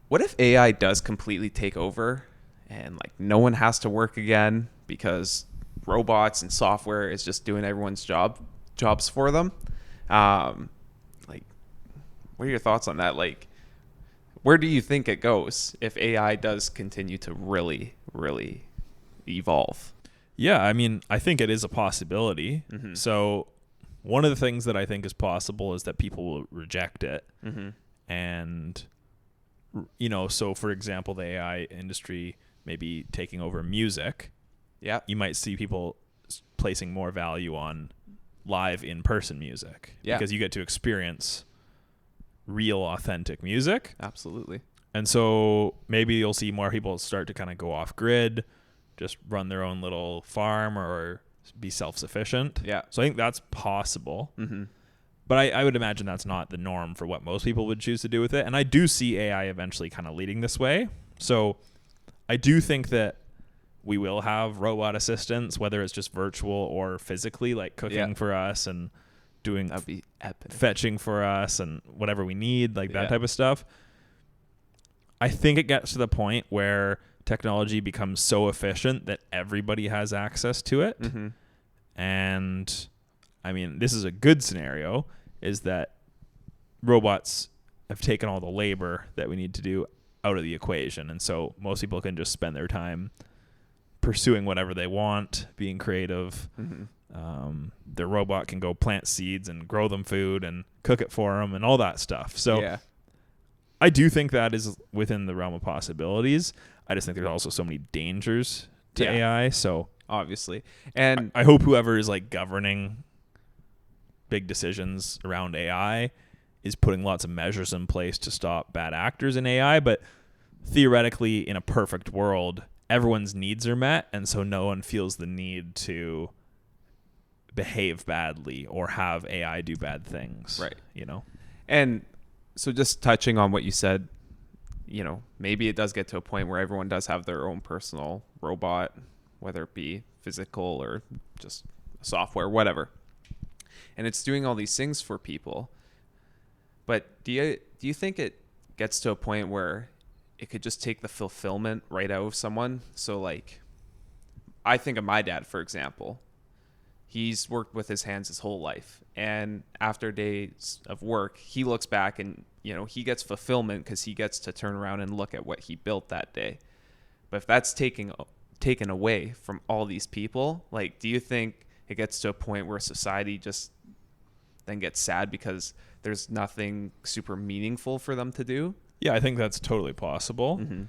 What if AI does completely take over and like no one has to work again because robots and software is just doing everyone's jobs for them? Like, what are your thoughts on that? Like, where do you think it goes if AI does continue to really, really evolve? Yeah, I mean, I think it is a possibility. Mm-hmm. So one of the things that I think is possible is that people will reject it. Mm-hmm. And, so for example, the AI industry maybe taking over music. Yeah. You might see people placing more value on live in-person music. Yeah. Because you get to experience real, authentic music. Absolutely. And so maybe you'll see more people start to kind of go off grid, just run their own little farm or be self-sufficient. Yeah. So I think that's possible. Mm-hmm. But I would imagine that's not the norm for what most people would choose to do with it. And I do see AI eventually kind of leading this way. So I do think that we will have robot assistants, whether it's just virtual or physically, like cooking for us and doing That'd be epic. fetching for us and whatever we need, like that Yeah. type of stuff. I think it gets to the point where technology becomes so efficient that everybody has access to it. Mm-hmm. And I mean, this is a good scenario, is that robots have taken all the labor that we need to do out of the equation. And so most people can just spend their time pursuing whatever they want, being creative. Mm-hmm. Their robot can go plant seeds and grow them food and cook it for them and all that stuff. So yeah. I do think that is within the realm of possibilities. I just think there's also so many dangers to Yeah. AI. So Obviously. And I hope whoever is like governing big decisions around AI is putting lots of measures in place to stop bad actors in AI. But theoretically, in a perfect world, everyone's needs are met. And so no one feels the need to behave badly or have AI do bad things. Right. And so just touching on what you said, maybe it does get to a point where everyone does have their own personal robot, whether it be physical or just software, whatever. And it's doing all these things for people. But do you think it gets to a point where it could just take the fulfillment right out of someone? So like, I think of my dad, for example. He's worked with his hands his whole life. And after days of work, he looks back and, he gets fulfillment because he gets to turn around and look at what he built that day. But if that's taken away from all these people, like, do you think it gets to a point where society just then gets sad because there's nothing super meaningful for them to do? Yeah, I think that's totally possible. Mm-hmm.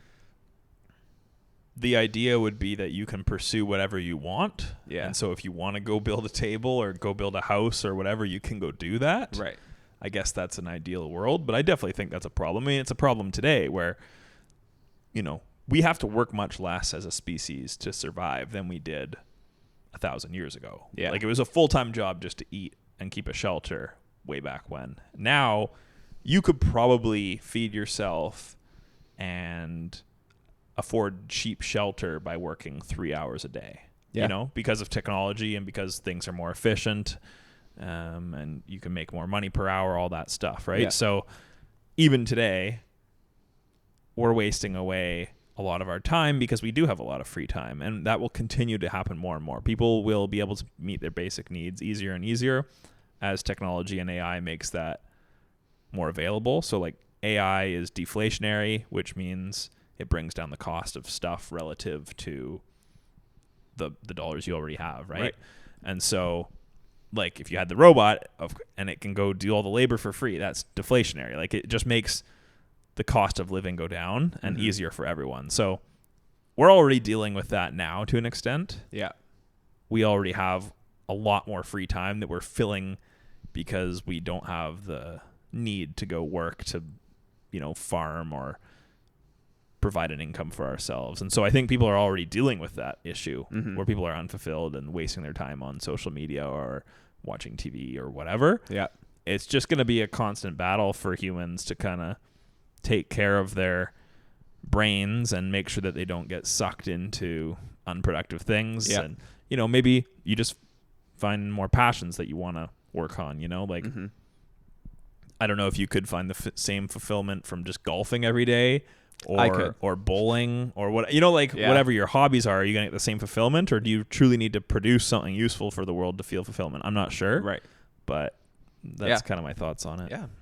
The idea would be that you can pursue whatever you want. Yeah. And so if you want to go build a table or go build a house or whatever, you can go do that. Right. I guess that's an ideal world, but I definitely think that's a problem. I mean, it's a problem today where, we have to work much less as a species to survive than we did 1,000 years ago. Yeah. Like, it was a full-time job just to eat and keep a shelter way back when. Now, you could probably feed yourself and afford cheap shelter by working 3 hours a day. Yeah. Because of technology and because things are more efficient, and you can make more money per hour, all that stuff, right? Yeah. So even today, we're wasting away a lot of our time because we do have a lot of free time, and that will continue to happen more and more. People will be able to meet their basic needs easier and easier as technology and AI makes that more available. So like, AI is deflationary, which means it brings down the cost of stuff relative to the dollars you already have, right? And so, like, if you had the robot and it can go do all the labor for free, that's deflationary. Like, it just makes the cost of living go down and easier for everyone. So we're already dealing with that now to an extent. Yeah. We already have a lot more free time that we're filling because we don't have the need to go work to, farm or provide an income for ourselves. And so I think people are already dealing with that issue where people are unfulfilled and wasting their time on social media or watching TV or whatever. Yeah. It's just going to be a constant battle for humans to kind of take care of their brains and make sure that they don't get sucked into unproductive things. Yeah. And, maybe you just find more passions that you want to work on, like, I don't know if you could find the same fulfillment from just golfing every day I could. or bowling or what, you know, like Yeah. whatever your hobbies are you gonna get the same fulfillment, or do you truly need to produce something useful for the world to feel fulfillment? I'm not sure, Right. but that's kind of my thoughts on it. Yeah.